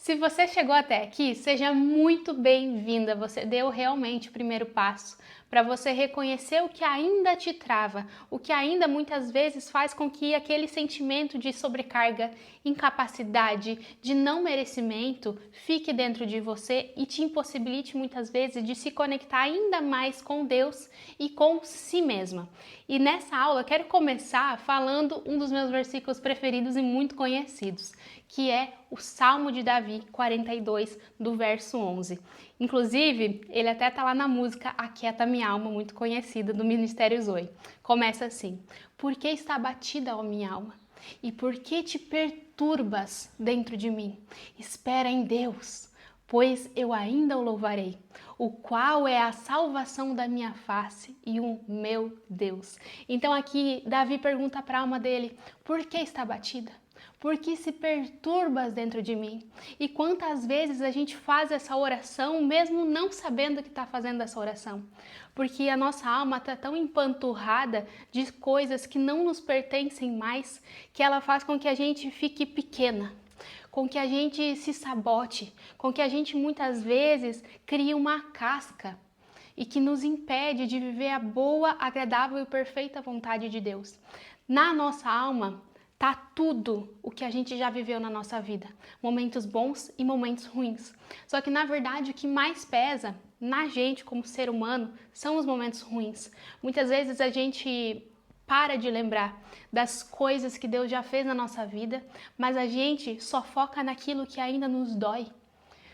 Se você chegou até aqui, seja muito bem-vinda. Você deu realmente o primeiro passo para você reconhecer o que ainda te trava, o que ainda muitas vezes faz com que aquele sentimento de sobrecarga, incapacidade, de não merecimento fique dentro de você e te impossibilite muitas vezes de se conectar ainda mais com Deus e com si mesma. E nessa aula eu quero começar falando um dos meus versículos preferidos e muito conhecidos, que é o Salmo de Davi 42, do verso 11. Inclusive, ele até tá lá na música Aquieta Minha Alma, muito conhecida, do Ministério Zoe. Começa assim: Por que está abatida, ó minha alma? E por que te perturbas dentro de mim? Espera em Deus, pois eu ainda o louvarei, o qual é a salvação da minha face e o meu Deus. Então aqui Davi pergunta para a alma dele: por que está abatida? Por que se perturbas dentro de mim? E quantas vezes a gente faz essa oração mesmo não sabendo que está fazendo essa oração? Porque a nossa alma está tão empanturrada de coisas que não nos pertencem mais, que ela faz com que a gente fique pequena, com que a gente se sabote, com que a gente muitas vezes crie uma casca e que nos impede de viver a boa, agradável e perfeita vontade de Deus. Na nossa alma tá tudo o que a gente já viveu na nossa vida, momentos bons e momentos ruins. Só que na verdade o que mais pesa na gente como ser humano são os momentos ruins. Muitas vezes a gente para de lembrar das coisas que Deus já fez na nossa vida, mas a gente só foca naquilo que ainda nos dói.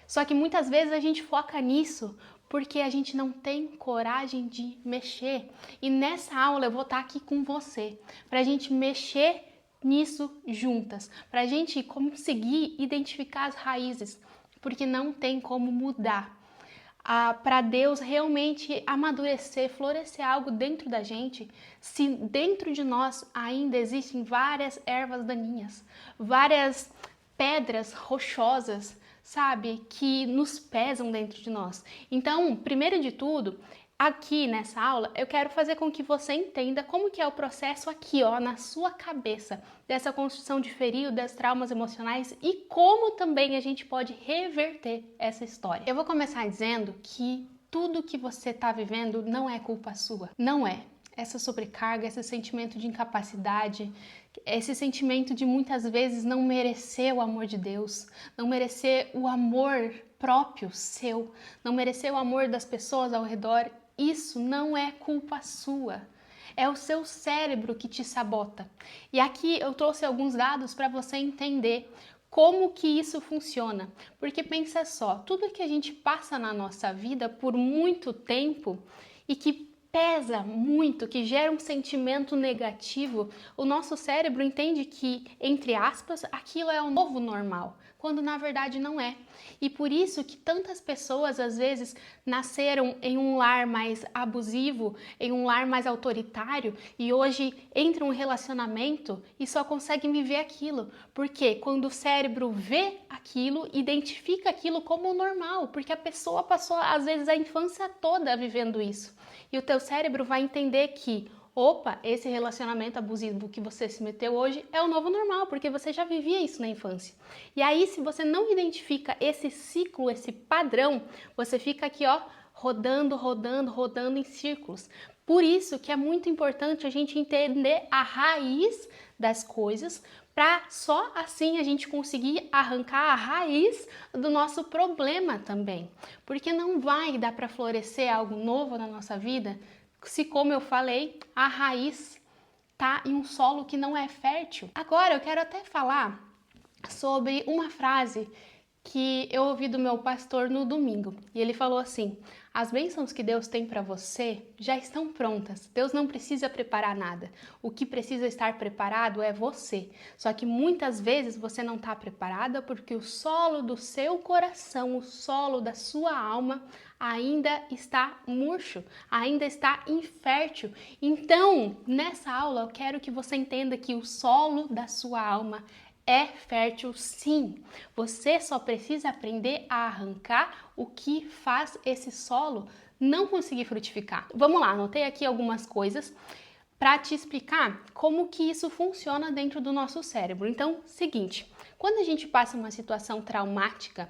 Só que muitas vezes a gente foca nisso porque a gente não tem coragem de mexer. E nessa aula eu vou estar aqui com você para a gente mexer nisso juntas, para a gente conseguir identificar as raízes, porque não tem como mudar. Para Deus realmente amadurecer, florescer algo dentro da gente, se dentro de nós ainda existem várias ervas daninhas, várias pedras rochosas, sabe, que nos pesam dentro de nós. Então, primeiro de tudo, aqui nessa aula, eu quero fazer com que você entenda como que é o processo aqui, ó, na sua cabeça, dessa construção de ferido, das traumas emocionais e como também a gente pode reverter essa história. Eu vou começar dizendo que tudo que você está vivendo não é culpa sua, não é. Essa sobrecarga, esse sentimento de incapacidade, esse sentimento de muitas vezes não merecer o amor de Deus, não merecer o amor próprio seu, não merecer o amor das pessoas ao redor, isso não é culpa sua. É o seu cérebro que te sabota. E aqui eu trouxe alguns dados para você entender como que isso funciona. Porque pensa só, tudo que a gente passa na nossa vida por muito tempo e que pesa muito, que gera um sentimento negativo, o nosso cérebro entende que, entre aspas, aquilo é o novo normal, quando na verdade não é. E por isso que tantas pessoas às vezes nasceram em um lar mais abusivo, em um lar mais autoritário e hoje entram em um relacionamento e só conseguem viver aquilo. Porque quando o cérebro vê aquilo, identifica aquilo como normal, porque a pessoa passou às vezes a infância toda vivendo isso. E o teu cérebro vai entender que, opa, esse relacionamento abusivo que você se meteu hoje é o novo normal, porque você já vivia isso na infância. E aí, se você não identifica esse ciclo, esse padrão, você fica aqui, ó, rodando, rodando, rodando em círculos. Por isso que é muito importante a gente entender a raiz das coisas, para só assim a gente conseguir arrancar a raiz do nosso problema também. Porque não vai dar para florescer algo novo na nossa vida se, como eu falei, a raiz tá em um solo que não é fértil. Agora eu quero até falar sobre uma frase que eu ouvi do meu pastor no domingo. E ele falou assim: as bênçãos que Deus tem para você já estão prontas. Deus não precisa preparar nada. O que precisa estar preparado é você. Só que muitas vezes você não está preparada porque o solo do seu coração, o solo da sua alma ainda está murcho, ainda está infértil. Então, nessa aula eu quero que você entenda que o solo da sua alma é fértil, sim. Você só precisa aprender a arrancar o que faz esse solo não conseguir frutificar. Vamos lá, anotei aqui algumas coisas para te explicar como que isso funciona dentro do nosso cérebro. Então, seguinte, Quando a gente passa uma situação traumática,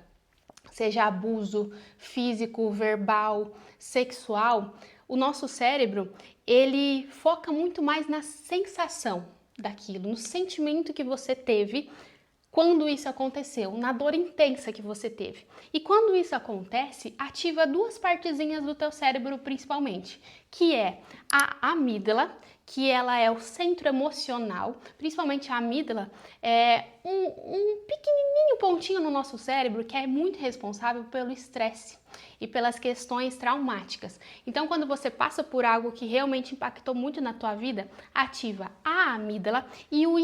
seja abuso físico, verbal, sexual, o nosso cérebro, ele foca muito mais na sensação daquilo, no sentimento que você teve quando isso aconteceu, na dor intensa que você teve. E quando isso acontece, ativa duas partezinhas do teu cérebro principalmente, que é a amígdala, que ela é o centro emocional, principalmente a amígdala, é um pequenininho pontinho no nosso cérebro que é muito responsável pelo estresse e pelas questões traumáticas. Então, quando você passa por algo que realmente impactou muito na tua vida, ativa a amígdala e o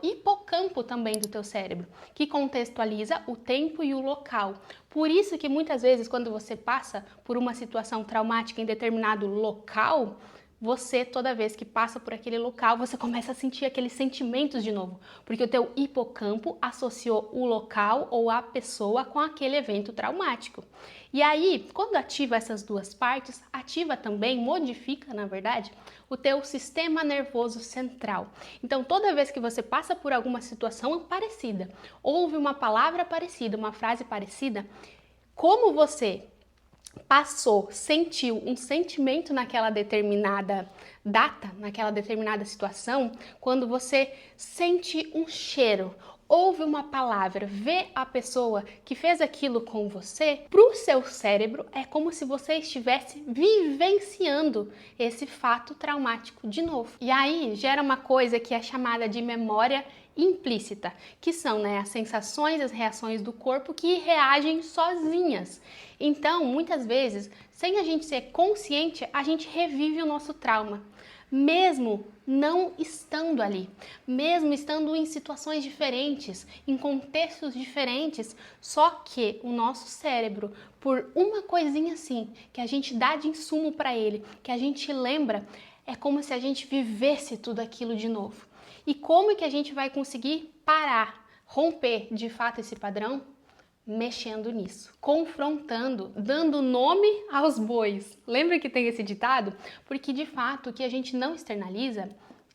hipocampo também do teu cérebro, que contextualiza o tempo e o local. Por isso que muitas vezes, quando você passa por uma situação traumática em determinado local, você, toda vez que passa por aquele local, você começa a sentir aqueles sentimentos de novo, porque o teu hipocampo associou o local ou a pessoa com aquele evento traumático. E aí, quando ativa essas duas partes, ativa também, modifica, na verdade, o teu sistema nervoso central. Então, toda vez que você passa por alguma situação parecida, ouve uma palavra parecida, uma frase parecida, como você passou, sentiu um sentimento naquela determinada data, naquela determinada situação, quando você sente um cheiro, ouve uma palavra, vê a pessoa que fez aquilo com você, para o seu cérebro é como se você estivesse vivenciando esse fato traumático de novo. E aí gera uma coisa que é chamada de memória implícita, que são as sensações, as reações do corpo que reagem sozinhas. Então, muitas vezes, sem a gente ser consciente, a gente revive o nosso trauma, mesmo não estando ali, mesmo estando em situações diferentes, em contextos diferentes, só que o nosso cérebro, por uma coisinha assim, que a gente dá de insumo para ele, que a gente lembra, é como se a gente vivesse tudo aquilo de novo. E como é que a gente vai conseguir parar, romper de fato esse padrão? Mexendo nisso, confrontando, dando nome aos bois. Lembra que tem esse ditado? Porque de fato o que a gente não externaliza,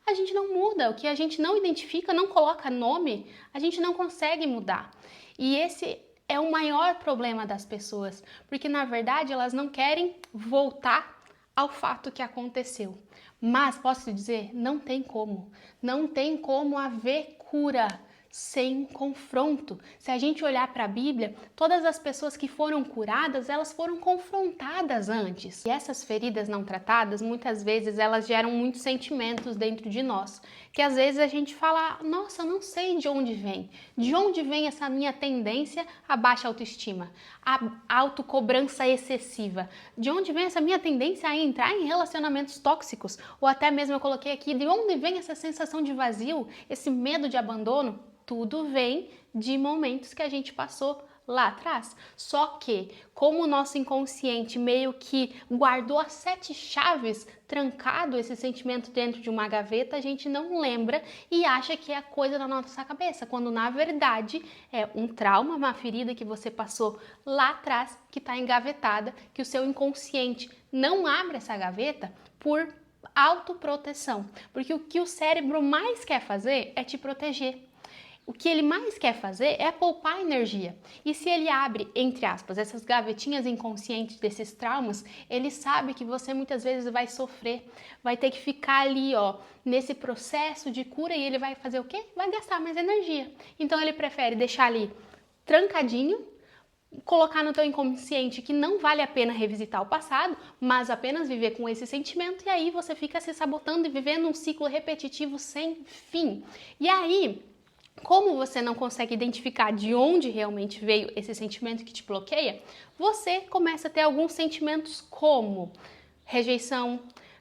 a gente não muda. O que a gente não identifica, não coloca nome, a gente não consegue mudar. E esse é o maior problema das pessoas, porque na verdade elas não querem voltar ao fato que aconteceu. Mas posso te dizer, não tem como haver cura sem confronto. Se a gente olhar para a Bíblia, todas as pessoas que foram curadas, elas foram confrontadas antes. E essas feridas não tratadas, muitas vezes elas geram muitos sentimentos dentro de nós, que às vezes a gente fala, nossa, eu não sei de onde vem essa minha tendência à baixa autoestima, à autocobrança excessiva, de onde vem essa minha tendência a entrar em relacionamentos tóxicos, ou até mesmo eu coloquei aqui, de onde vem essa sensação de vazio, esse medo de abandono. Tudo vem de momentos que a gente passou lá atrás. Só que, como o nosso inconsciente meio que guardou as 7 chaves, trancado esse sentimento dentro de uma gaveta, a gente não lembra e acha que é coisa da nossa cabeça, quando na verdade é um trauma, uma ferida que você passou lá atrás, que está engavetada, que o seu inconsciente não abre essa gaveta por autoproteção. Porque o que o cérebro mais quer fazer é te proteger. O que ele mais quer fazer é poupar energia. E se ele abre, entre aspas, essas gavetinhas inconscientes desses traumas, ele sabe que você muitas vezes vai sofrer, vai ter que ficar ali, nesse processo de cura e ele vai fazer o quê? Vai gastar mais energia. Então ele prefere deixar ali trancadinho, colocar no teu inconsciente que não vale a pena revisitar o passado, mas apenas viver com esse sentimento, e aí você fica se sabotando e vivendo um ciclo repetitivo sem fim. E aí, como você não consegue identificar de onde realmente veio esse sentimento que te bloqueia, você começa a ter alguns sentimentos como rejeição,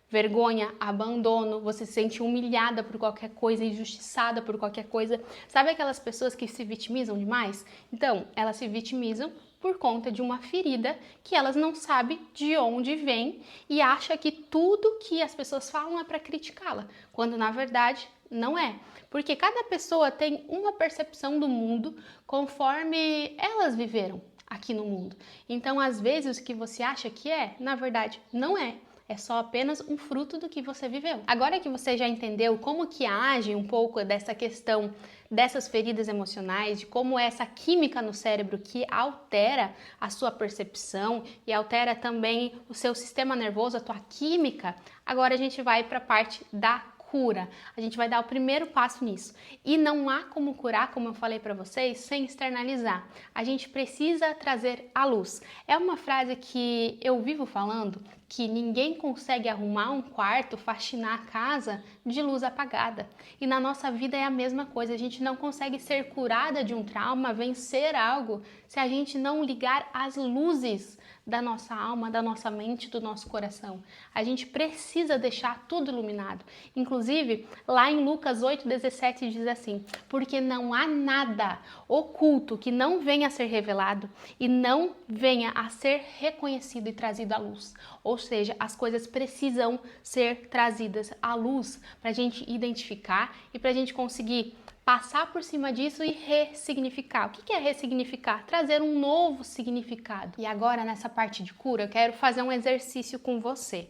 vergonha, abandono, você se sente humilhada por qualquer coisa, injustiçada por qualquer coisa. Sabe aquelas pessoas que se vitimizam demais? Então, elas se vitimizam por conta de uma ferida que elas não sabem de onde vem e acham que tudo que as pessoas falam é para criticá-la, quando na verdade não é. Porque cada pessoa tem uma percepção do mundo conforme elas viveram aqui no mundo. Então, às vezes, o que você acha que é, na verdade, não é. É só apenas um fruto do que você viveu. Agora que você já entendeu como que age um pouco dessa questão dessas feridas emocionais, de como é essa química no cérebro que altera a sua percepção e altera também o seu sistema nervoso, a tua química, agora a gente vai para a parte da cura. A gente vai dar o primeiro passo nisso. E não há como curar, como eu falei para vocês, sem externalizar. A gente precisa trazer à luz. É uma frase que eu vivo falando, que ninguém consegue arrumar um quarto, faxinar a casa de luz apagada. E na nossa vida é a mesma coisa. A gente não consegue ser curada de um trauma, vencer algo, se a gente não ligar as luzes da nossa alma, da nossa mente, do nosso coração. A gente precisa deixar tudo iluminado. Inclusive, lá em Lucas 8,17 diz assim: porque não há nada oculto que não venha a ser revelado e não venha a ser reconhecido e trazido à luz. Ou seja, as coisas precisam ser trazidas à luz para a gente identificar e para a gente conseguir passar por cima disso e ressignificar. O que é ressignificar? Trazer um novo significado. E agora, nessa parte de cura, eu quero fazer um exercício com você.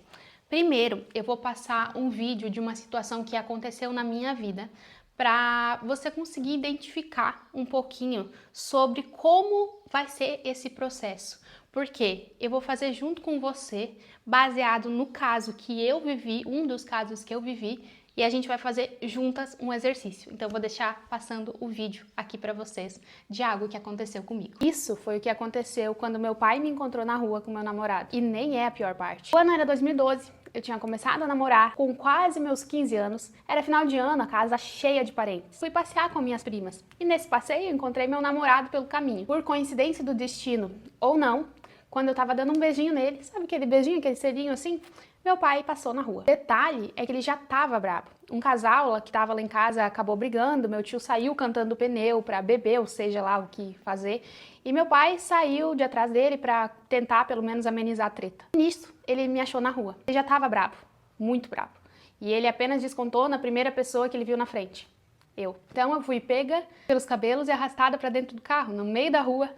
Primeiro, eu vou passar um vídeo de uma situação que aconteceu na minha vida para você conseguir identificar um pouquinho sobre como vai ser esse processo. Porque eu vou fazer junto com você, baseado no caso que eu vivi, um dos casos que eu vivi, e a gente vai fazer juntas um exercício. Então eu vou deixar passando o vídeo aqui para vocês de algo que aconteceu comigo. Isso foi o que aconteceu quando meu pai me encontrou na rua com meu namorado. E nem é a pior parte. O ano era 2012. Eu tinha começado a namorar com quase meus 15 anos. Era final de ano, a casa cheia de parentes. Fui passear com minhas primas. E nesse passeio eu encontrei meu namorado pelo caminho. Por coincidência do destino ou não, quando eu tava dando um beijinho nele, sabe aquele beijinho, aquele selinho assim? Meu pai passou na rua. Detalhe é que ele já tava bravo. Um casal que tava lá em casa acabou brigando, meu tio saiu cantando pneu pra beber, ou seja lá o que fazer, e meu pai saiu de atrás dele pra tentar pelo menos amenizar a treta. Nisso, ele me achou na rua. Ele já tava bravo, muito bravo. E ele apenas descontou na primeira pessoa que ele viu na frente, eu. Então eu fui pega pelos cabelos e arrastada pra dentro do carro, no meio da rua,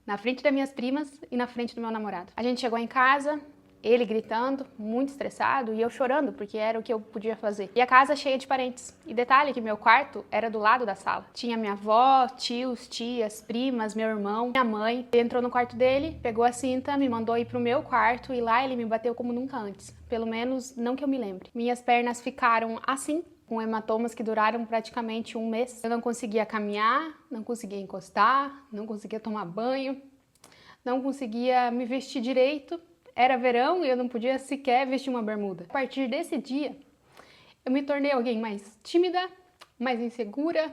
na frente das minhas primas e na frente do meu namorado. A gente chegou em casa, ele gritando, muito estressado, e eu chorando, porque era o que eu podia fazer. E a casa cheia de parentes. E detalhe que meu quarto era do lado da sala. Tinha minha avó, tios, tias, primas, meu irmão, minha mãe. Ele entrou no quarto dele, pegou a cinta, me mandou ir pro meu quarto, e lá ele me bateu como nunca antes. Pelo menos, não que eu me lembre. Minhas pernas ficaram assim, com hematomas que duraram praticamente um mês. Eu não conseguia caminhar, não conseguia encostar, não conseguia tomar banho, não conseguia me vestir direito. Era verão e eu não podia sequer vestir uma bermuda. A partir desse dia, eu me tornei alguém mais tímida, mais insegura.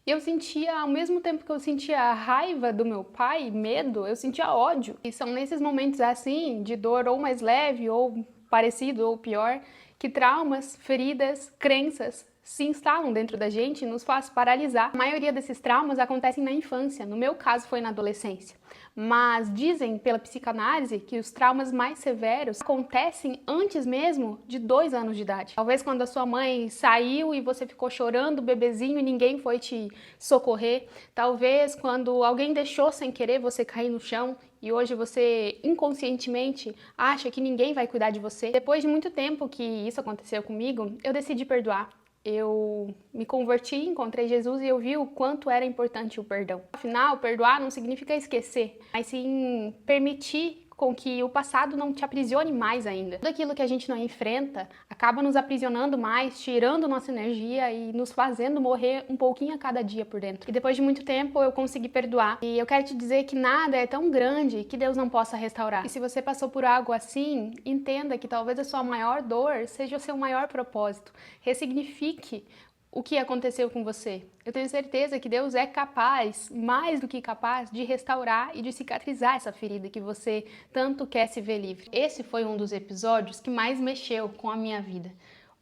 E eu sentia, ao mesmo tempo que eu sentia a raiva do meu pai, medo, eu sentia ódio. E são nesses momentos assim, de dor ou mais leve, ou parecido, ou pior, que traumas, feridas, crenças se instalam dentro da gente e nos faz paralisar. A maioria desses traumas acontecem na infância, no meu caso foi na adolescência. Mas dizem pela psicanálise que os traumas mais severos acontecem antes mesmo de 2 anos de idade. Talvez quando a sua mãe saiu e você ficou chorando, bebezinho, e ninguém foi te socorrer. Talvez quando alguém deixou sem querer você cair no chão e hoje você inconscientemente acha que ninguém vai cuidar de você. Depois de muito tempo que isso aconteceu comigo, eu decidi perdoar. Eu me converti, encontrei Jesus e eu vi o quanto era importante o perdão. Afinal, perdoar não significa esquecer, mas sim permitir com que o passado não te aprisione mais ainda. Tudo aquilo que a gente não enfrenta acaba nos aprisionando mais, tirando nossa energia e nos fazendo morrer um pouquinho a cada dia por dentro. E depois de muito tempo eu consegui perdoar. E eu quero te dizer que nada é tão grande que Deus não possa restaurar. E se você passou por algo assim, entenda que talvez a sua maior dor seja o seu maior propósito. Ressignifique o que aconteceu com você. Eu tenho certeza que Deus é capaz, mais do que capaz, de restaurar e de cicatrizar essa ferida que você tanto quer se ver livre. Esse foi um dos episódios que mais mexeu com a minha vida.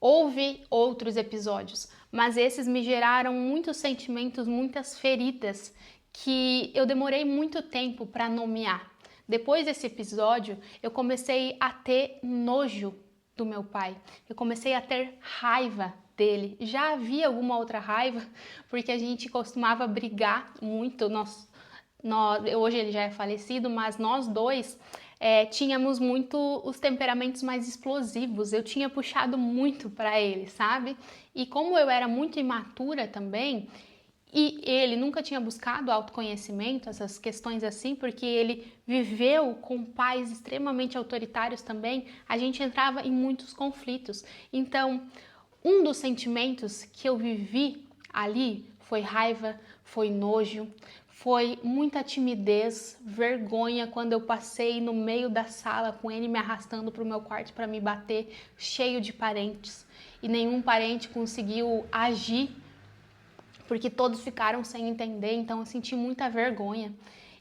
Houve outros episódios, mas esses me geraram muitos sentimentos, muitas feridas que eu demorei muito tempo para nomear. Depois desse episódio, eu comecei a ter nojo do meu pai. Eu comecei a ter raiva dele. Já havia alguma outra raiva, porque a gente costumava brigar muito. Hoje ele já é falecido, mas nós dois tínhamos muito os temperamentos mais explosivos. Eu tinha puxado muito para ele, sabe? E como eu era muito imatura também, e ele nunca tinha buscado autoconhecimento, essas questões assim, porque ele viveu com pais extremamente autoritários também, a gente entrava em muitos conflitos. Então, um dos sentimentos que eu vivi ali foi raiva, foi nojo, foi muita timidez, vergonha quando eu passei no meio da sala com ele me arrastando para o meu quarto para me bater, cheio de parentes, e nenhum parente conseguiu agir porque todos ficaram sem entender, então eu senti muita vergonha.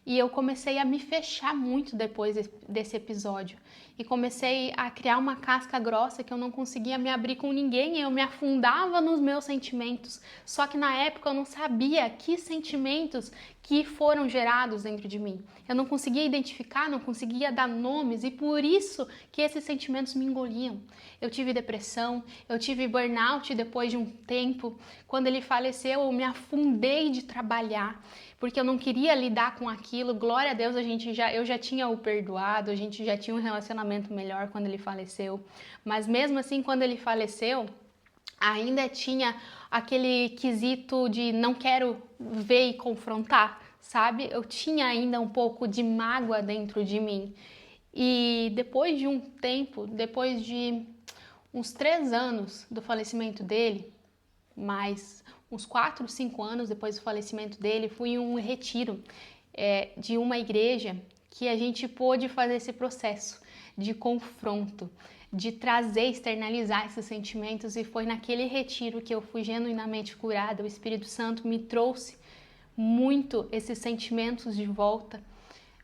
E eu comecei a me fechar muito depois desse episódio. E comecei a criar uma casca grossa que eu não conseguia me abrir com ninguém, e eu me afundava nos meus sentimentos. Só que na época eu não sabia que sentimentos que foram gerados dentro de mim. Eu não conseguia identificar, não conseguia dar nomes, e por isso que esses sentimentos me engoliam. Eu tive depressão, eu tive burnout depois de um tempo. Quando ele faleceu, eu me afundei de trabalhar, porque eu não queria lidar com aquilo. Glória a Deus, eu já tinha o perdoado, a gente já tinha um relacionamento melhor quando ele faleceu. Mas mesmo assim, quando ele faleceu, ainda tinha aquele quesito de não quero ver e confrontar, sabe? Eu tinha ainda um pouco de mágoa dentro de mim. E depois de um tempo, depois de uns 3 anos do falecimento dele, mais uns 4, 5 anos depois do falecimento dele, fui em um retiro de uma igreja que a gente pôde fazer esse processo de confronto, de trazer, externalizar esses sentimentos, e foi naquele retiro que eu fui genuinamente curada. O Espírito Santo me trouxe muito esses sentimentos de volta,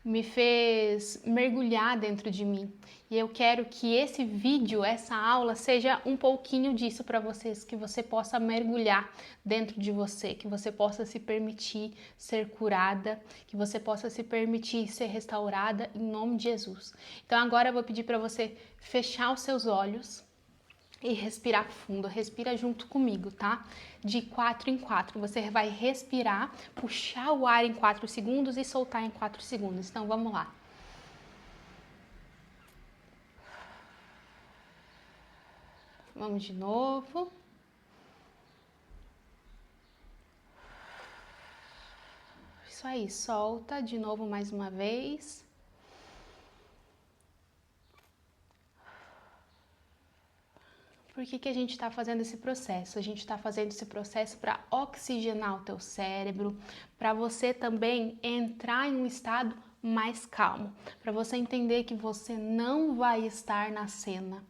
me fez mergulhar dentro de mim. E eu quero que esse vídeo, essa aula, seja um pouquinho disso para vocês, que você possa mergulhar dentro de você, que você possa se permitir ser curada, que você possa se permitir ser restaurada em nome de Jesus. Então agora eu vou pedir para você fechar os seus olhos e respirar fundo. Respira junto comigo, tá? De 4 em 4. Você vai respirar, puxar o ar em 4 segundos e soltar em 4 segundos. Então vamos lá. Vamos de novo. Isso aí, solta de novo mais uma vez. Por que a gente está fazendo esse processo? A gente está fazendo esse processo para oxigenar o teu cérebro, para você também entrar em um estado mais calmo, para você entender que você não vai estar na cena.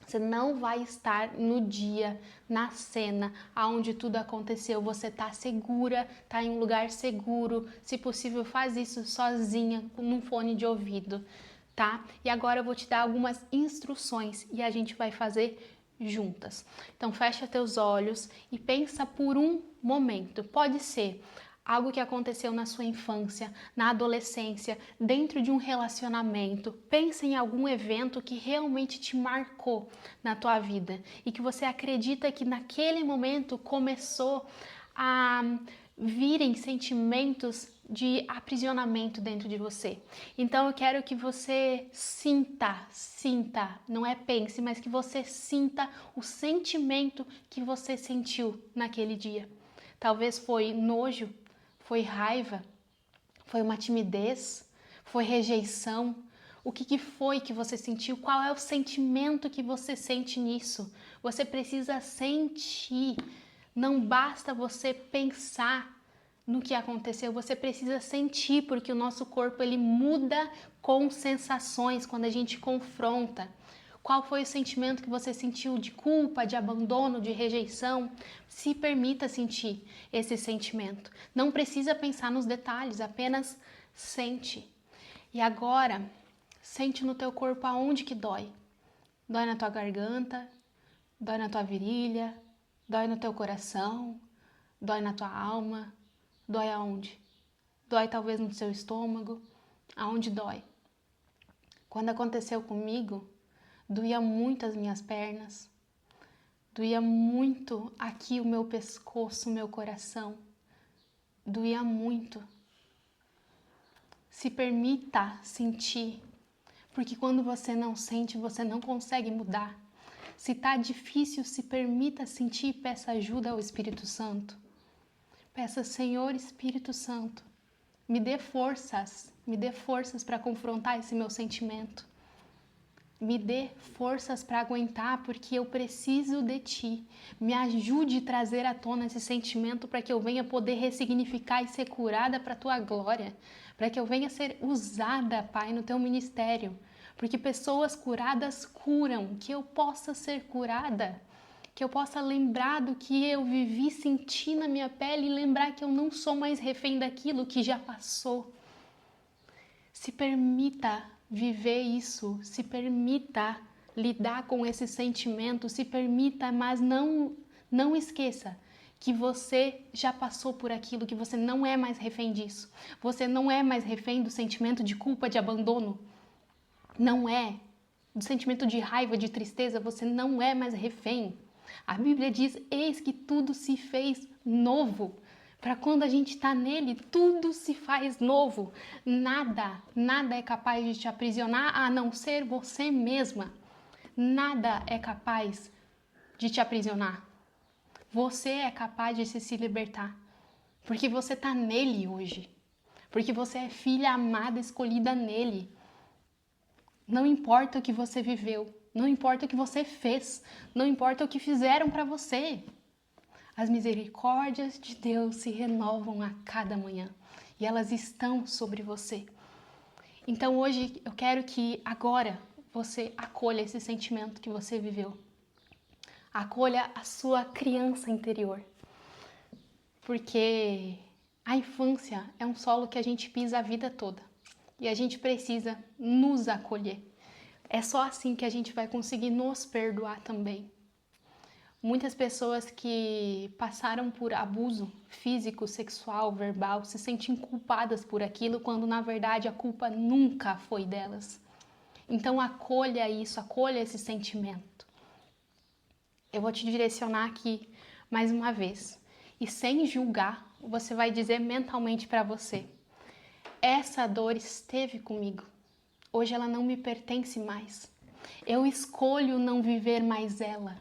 Você não vai estar no dia, na cena, aonde tudo aconteceu. Você tá segura, tá em um lugar seguro. Se possível, faz isso sozinha, num fone de ouvido, tá? E agora eu vou te dar algumas instruções e a gente vai fazer juntas. Então fecha teus olhos e pensa por um momento. Pode ser algo que aconteceu na sua infância, na adolescência, dentro de um relacionamento. Pensa em algum evento que realmente te marcou na tua vida e que você acredita que naquele momento começou a virem sentimentos de aprisionamento dentro de você. Então eu quero que você sinta, não é pense, mas que você sinta o sentimento que você sentiu naquele dia. Talvez foi nojo, foi raiva, foi uma timidez, foi rejeição. O que foi que você sentiu? Qual é o sentimento que você sente nisso? Você precisa sentir. Não basta você pensar no que aconteceu, você precisa sentir, porque o nosso corpo ele muda com sensações quando a gente confronta. Qual foi o sentimento que você sentiu de culpa, de abandono, de rejeição? Se permita sentir esse sentimento. Não precisa pensar nos detalhes, apenas sente. E agora, sente no teu corpo aonde que dói. Dói na tua garganta, dói na tua virilha, dói no teu coração, dói na tua alma, dói aonde? Dói talvez no seu estômago, aonde dói? Quando aconteceu comigo, doía muito as minhas pernas, doía muito aqui o meu pescoço, o meu coração, doía muito. Se permita sentir, porque quando você não sente, você não consegue mudar. Se tá difícil, se permita sentir e peça ajuda ao Espírito Santo. Peça, Senhor Espírito Santo, me dê forças para confrontar esse meu sentimento. Me dê forças para aguentar, porque eu preciso de Ti. Me ajude a trazer à tona esse sentimento para que eu venha poder ressignificar e ser curada para a Tua glória. Para que eu venha ser usada, Pai, no Teu ministério. Porque pessoas curadas curam, que eu possa ser curada. Que eu possa lembrar do que eu vivi, sentir na minha pele e lembrar que eu não sou mais refém daquilo que já passou. Se permita viver isso, se permita lidar com esse sentimento, se permita, mas não esqueça que você já passou por aquilo, que você não é mais refém disso. Você não é mais refém do sentimento de culpa, de abandono. Não é. Do sentimento de raiva, de tristeza, você não é mais refém. A Bíblia diz, eis que tudo se fez novo. Para quando a gente está nele, tudo se faz novo. Nada é capaz de te aprisionar a não ser você mesma. Nada é capaz de te aprisionar. Você é capaz de se libertar. Porque você está nele hoje. Porque você é filha amada, escolhida nele. Não importa o que você viveu. Não importa o que você fez. Não importa o que fizeram para você. As misericórdias de Deus se renovam a cada manhã e elas estão sobre você. Então hoje eu quero que agora você acolha esse sentimento que você viveu. Acolha a sua criança interior. Porque a infância é um solo que a gente pisa a vida toda e a gente precisa nos acolher. É só assim que a gente vai conseguir nos perdoar também. Muitas pessoas que passaram por abuso físico, sexual, verbal, se sentem culpadas por aquilo, quando na verdade a culpa nunca foi delas. Então acolha isso, acolha esse sentimento. Eu vou te direcionar aqui mais uma vez. E sem julgar, você vai dizer mentalmente para você: essa dor esteve comigo. Hoje ela não me pertence mais. Eu escolho não viver mais ela.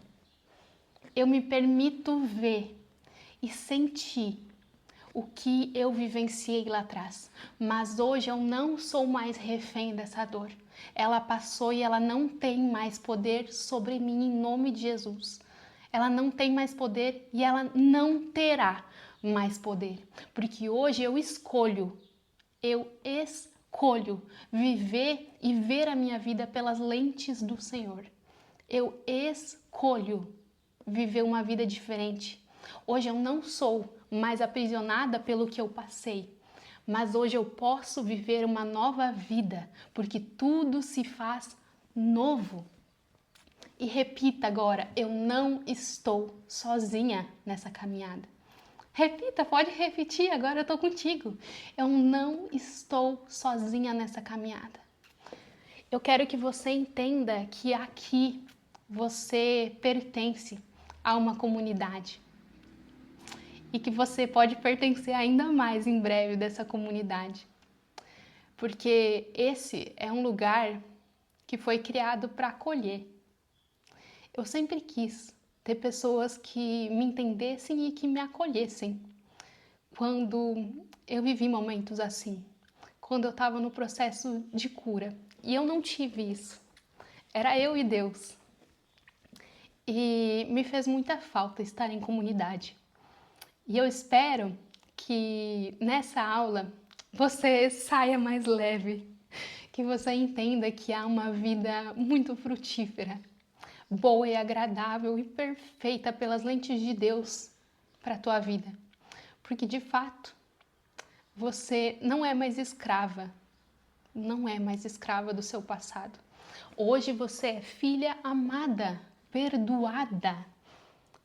Eu me permito ver e sentir o que eu vivenciei lá atrás. Mas hoje eu não sou mais refém dessa dor. Ela passou e ela não tem mais poder sobre mim em nome de Jesus. Ela não tem mais poder e ela não terá mais poder. Porque hoje eu escolho viver e ver a minha vida pelas lentes do Senhor. Eu escolho viver uma vida diferente. Hoje eu não sou mais aprisionada pelo que eu passei, mas hoje eu posso viver uma nova vida, porque tudo se faz novo. E repita agora: eu não estou sozinha nessa caminhada. Repita, pode repetir, agora eu estou contigo. Eu não estou sozinha nessa caminhada. Eu quero que você entenda que aqui você pertence a uma comunidade e que você pode pertencer ainda mais em breve dessa comunidade, porque esse é um lugar que foi criado para acolher. Eu sempre quis ter pessoas que me entendessem e que me acolhessem quando eu vivi momentos assim, quando eu estava no processo de cura e eu não tive isso, era eu e Deus. E me fez muita falta estar em comunidade. E eu espero que nessa aula você saia mais leve, que você entenda que há uma vida muito frutífera, boa e agradável e perfeita pelas lentes de Deus para a tua vida. Porque de fato, você não é mais escrava, não é mais escrava do seu passado. Hoje você é filha amada, perdoada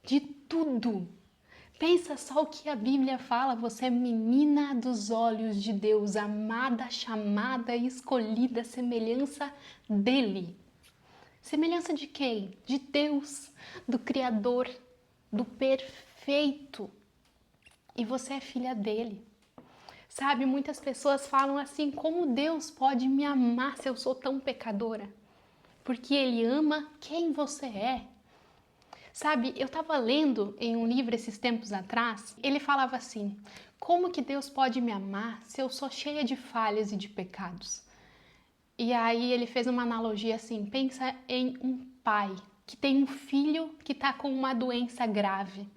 de tudo. Pensa só o que a Bíblia fala: você é menina dos olhos de Deus, amada, chamada, escolhida, semelhança dele. Semelhança de quem? De Deus, do Criador, do perfeito. E você é filha dele. Sabe, muitas pessoas falam assim: como Deus pode me amar se eu sou tão pecadora? Porque ele ama quem você é. Sabe, eu estava lendo em um livro esses tempos atrás, ele falava assim: como que Deus pode me amar se eu sou cheia de falhas e de pecados? E aí ele fez uma analogia assim: pensa em um pai que tem um filho que está com uma doença grave.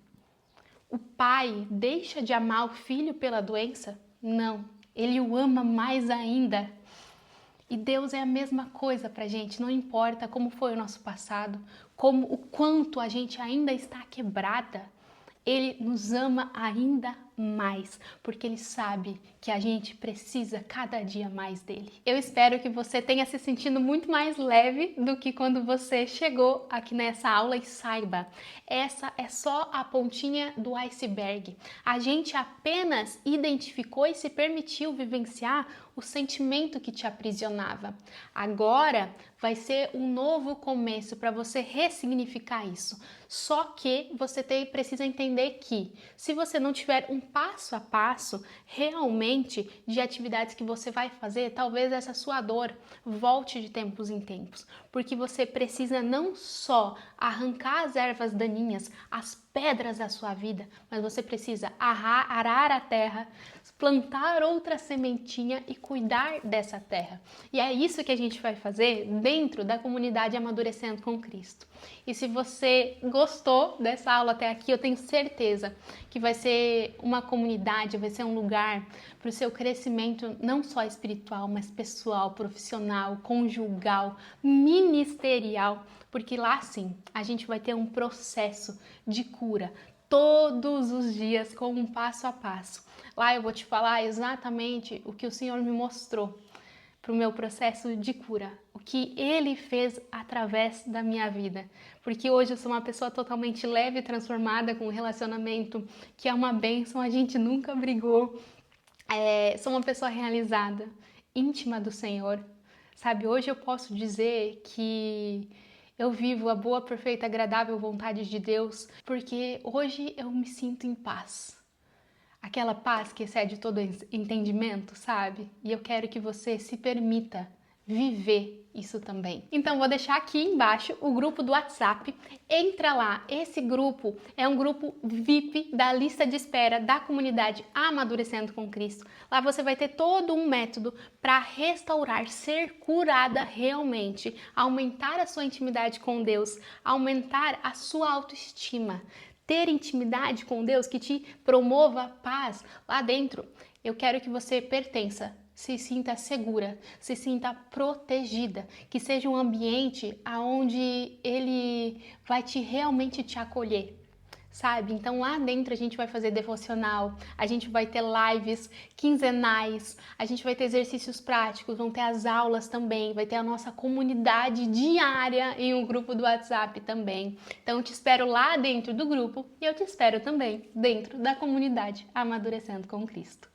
O pai deixa de amar o filho pela doença? Não, ele o ama mais ainda. E Deus é a mesma coisa pra gente, não importa como foi o nosso passado, como o quanto a gente ainda está quebrada, Ele nos ama ainda mais, porque Ele sabe que a gente precisa cada dia mais dele. Eu espero que você tenha se sentindo muito mais leve do que quando você chegou aqui nessa aula, e saiba, essa é só a pontinha do iceberg. A gente apenas identificou e se permitiu vivenciar o sentimento que te aprisionava. Agora vai ser um novo começo para você ressignificar isso. Só que você precisa entender que, se você não tiver um passo a passo realmente de atividades que você vai fazer, talvez essa sua dor volte de tempos em tempos, porque você precisa não só arrancar as ervas daninhas, as pedras da sua vida, mas você precisa arar a terra, plantar outra sementinha e cuidar dessa terra. E é isso que a gente vai fazer dentro da comunidade Amadurecendo com Cristo. E se você gostou dessa aula até aqui, eu tenho certeza que vai ser uma comunidade, vai ser um lugar para o seu crescimento não só espiritual, mas pessoal, profissional, conjugal, ministerial, porque lá sim a gente vai ter um processo de cura todos os dias com um passo a passo. Lá eu vou te falar exatamente o que o Senhor me mostrou para o meu processo de cura, o que Ele fez através da minha vida, porque hoje eu sou uma pessoa totalmente leve e transformada, com um relacionamento que é uma bênção, a gente nunca brigou, sou uma pessoa realizada, íntima do Senhor, sabe? Hoje eu posso dizer que eu vivo a boa, perfeita, agradável vontade de Deus, porque hoje eu me sinto em paz. Aquela paz que excede todo entendimento, sabe? E eu quero que você se permita viver isso também. Então vou deixar aqui embaixo o grupo do WhatsApp. Entra lá, esse grupo é um grupo VIP da lista de espera da comunidade Amadurecendo com Cristo. Lá você vai ter todo um método para restaurar, ser curada realmente, aumentar a sua intimidade com Deus, aumentar a sua autoestima, ter intimidade com Deus que te promova paz lá dentro. Eu quero que você pertença, se sinta segura, se sinta protegida, que seja um ambiente onde Ele vai realmente te acolher. Sabe? Então lá dentro a gente vai fazer devocional, a gente vai ter lives quinzenais, a gente vai ter exercícios práticos, vão ter as aulas também, vai ter a nossa comunidade diária em um grupo do WhatsApp também. Então eu te espero lá dentro do grupo e eu te espero também dentro da comunidade Amadurecendo com Cristo.